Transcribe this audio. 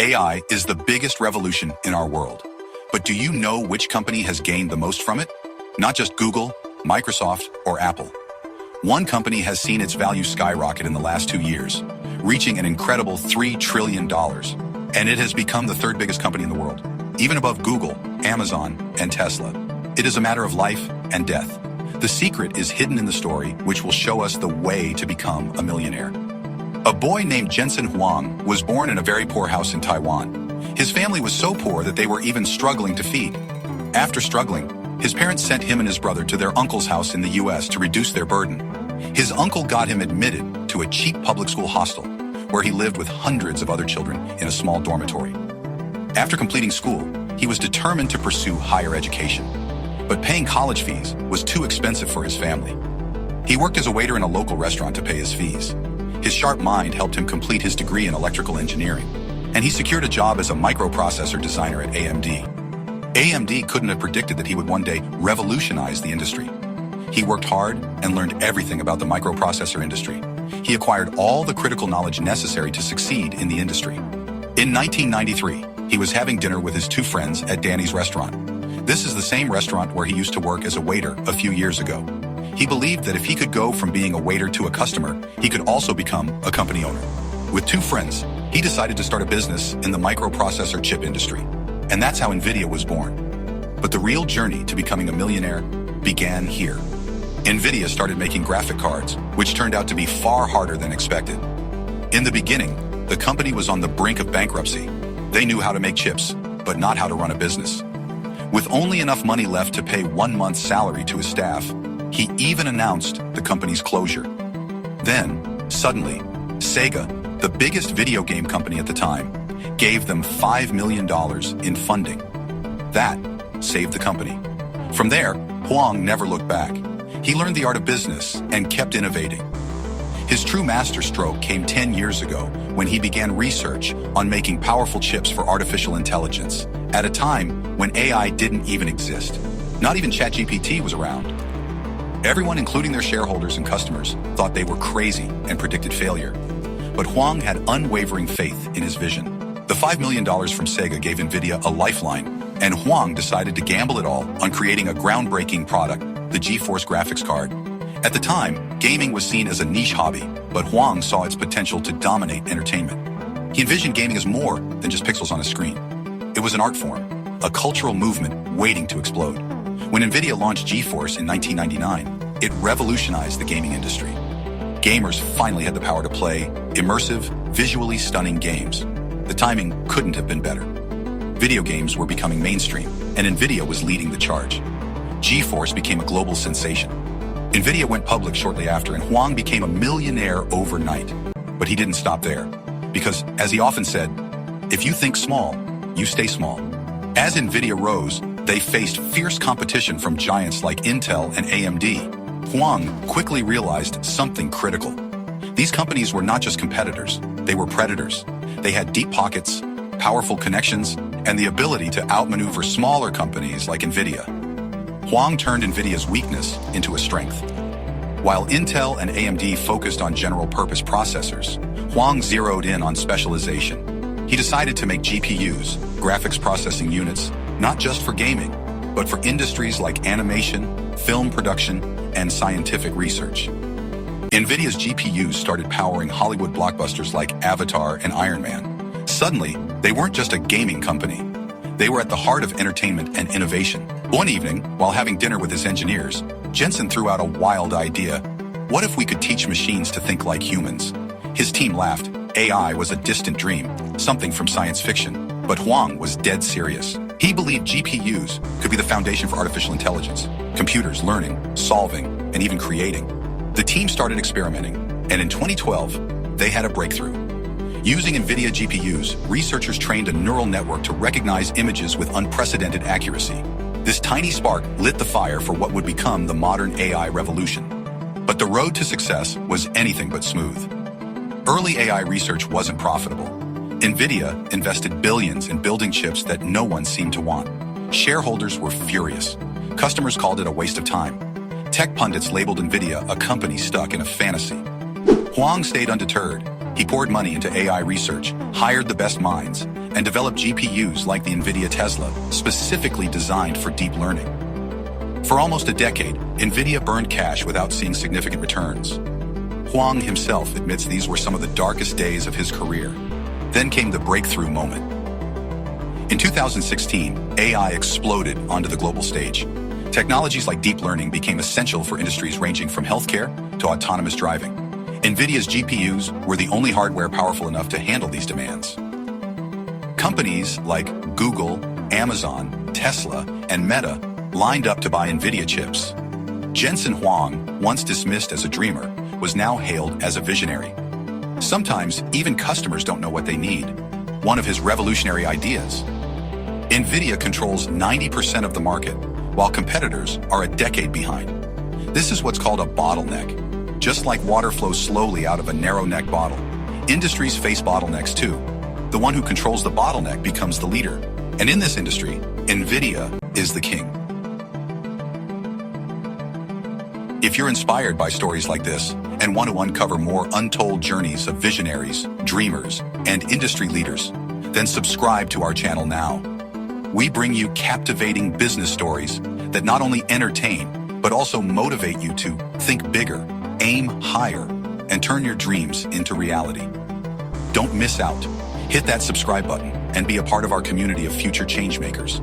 AI is the biggest revolution in our world. But do you know which company has gained the most from it? Not just Google, Microsoft, or Apple. One company has seen its value skyrocket in the last 2 years, reaching an incredible $3 trillion. And it has become the third biggest company in the world, even above Google, Amazon, and Tesla. It is a matter of life and death. The secret is hidden in the story, which will show us the way to become a millionaire. A boy named Jensen Huang was born in a very poor house in Taiwan. His family was so poor that they were even struggling to feed. After struggling, his parents sent him and his brother to their uncle's house in the US to reduce their burden. His uncle got him admitted to a cheap public school hostel, where he lived with hundreds of other children in a small dormitory. After completing school, he was determined to pursue higher education. But paying college fees was too expensive for his family. He worked as a waiter in a local restaurant to pay his fees. His sharp mind helped him complete his degree in electrical engineering, and he secured a job as a microprocessor designer at AMD. AMD couldn't have predicted that he would one day revolutionize the industry. He worked hard and learned everything about the microprocessor industry. He acquired all the critical knowledge necessary to succeed in the industry. In 1993, he was having dinner with his two friends at Danny's restaurant. This is the same restaurant where he used to work as a waiter a few years ago. He believed that if he could go from being a waiter to a customer, he could also become a company owner. With two friends, he decided to start a business in the microprocessor chip industry. And that's how NVIDIA was born. But the real journey to becoming a millionaire began here. NVIDIA started making graphic cards, which turned out to be far harder than expected. In the beginning, the company was on the brink of bankruptcy. They knew how to make chips, but not how to run a business. With only enough money left to pay 1 month's salary to his staff, he even announced the company's closure. Then, suddenly, Sega, the biggest video game company at the time, gave them $5 million in funding. That saved the company. From there, Huang never looked back. He learned the art of business and kept innovating. His true masterstroke came 10 years ago when he began research on making powerful chips for artificial intelligence, at a time when AI didn't even exist. Not even ChatGPT was around. Everyone, including their shareholders and customers, thought they were crazy and predicted failure. But Huang had unwavering faith in his vision. The $5 million from Sega gave NVIDIA a lifeline, and Huang decided to gamble it all on creating a groundbreaking product, the GeForce graphics card. At the time, gaming was seen as a niche hobby, but Huang saw its potential to dominate entertainment. He envisioned gaming as more than just pixels on a screen. It was an art form, a cultural movement waiting to explode. When NVIDIA launched GeForce in 1999, it revolutionized the gaming industry. Gamers finally had the power to play immersive, visually stunning games. The timing couldn't have been better. Video games were becoming mainstream, and NVIDIA was leading the charge. GeForce became a global sensation. NVIDIA went public shortly after, and Huang became a millionaire overnight. But he didn't stop there, because, as he often said, if you think small, you stay small. As NVIDIA rose, they faced fierce competition from giants like Intel and AMD. Huang quickly realized something critical. These companies were not just competitors, they were predators. They had deep pockets, powerful connections, and the ability to outmaneuver smaller companies like NVIDIA. Huang turned NVIDIA's weakness into a strength. While Intel and AMD focused on general-purpose processors, Huang zeroed in on specialization. He decided to make GPUs, graphics processing units, not just for gaming, but for industries like animation, film production, and scientific research. NVIDIA's GPUs started powering Hollywood blockbusters like Avatar and Iron Man. Suddenly, they weren't just a gaming company. They were at the heart of entertainment and innovation. One evening, while having dinner with his engineers, Jensen threw out a wild idea. What if we could teach machines to think like humans? His team laughed. AI was a distant dream, something from science fiction. But Huang was dead serious. He believed GPUs could be the foundation for artificial intelligence, computers learning, solving, and even creating. The team started experimenting, and in 2012, they had a breakthrough. Using NVIDIA GPUs, researchers trained a neural network to recognize images with unprecedented accuracy. This tiny spark lit the fire for what would become the modern AI revolution. But the road to success was anything but smooth. Early AI research wasn't profitable. NVIDIA invested billions in building chips that no one seemed to want. Shareholders were furious. Customers called it a waste of time. Tech pundits labeled NVIDIA a company stuck in a fantasy. Huang stayed undeterred. He poured money into AI research, hired the best minds, and developed GPUs like the NVIDIA Tesla, specifically designed for deep learning. For almost a decade, NVIDIA burned cash without seeing significant returns. Huang himself admits these were some of the darkest days of his career. Then came the breakthrough moment. In 2016, AI exploded onto the global stage. Technologies like deep learning became essential for industries ranging from healthcare to autonomous driving. NVIDIA's GPUs were the only hardware powerful enough to handle these demands. Companies like Google, Amazon, Tesla, and Meta lined up to buy NVIDIA chips. Jensen Huang, once dismissed as a dreamer, was now hailed as a visionary. Sometimes, even customers don't know what they need. One of his revolutionary ideas. NVIDIA controls 90% of the market, while competitors are a decade behind. This is what's called a bottleneck. Just like water flows slowly out of a narrow neck bottle, industries face bottlenecks too. The one who controls the bottleneck becomes the leader. And in this industry, NVIDIA is the king. If you're inspired by stories like this and want to uncover more untold journeys of visionaries, dreamers, and industry leaders, then subscribe to our channel now. We bring you captivating business stories that not only entertain, but also motivate you to think bigger, aim higher, and turn your dreams into reality. Don't miss out. Hit that subscribe button and be a part of our community of future changemakers.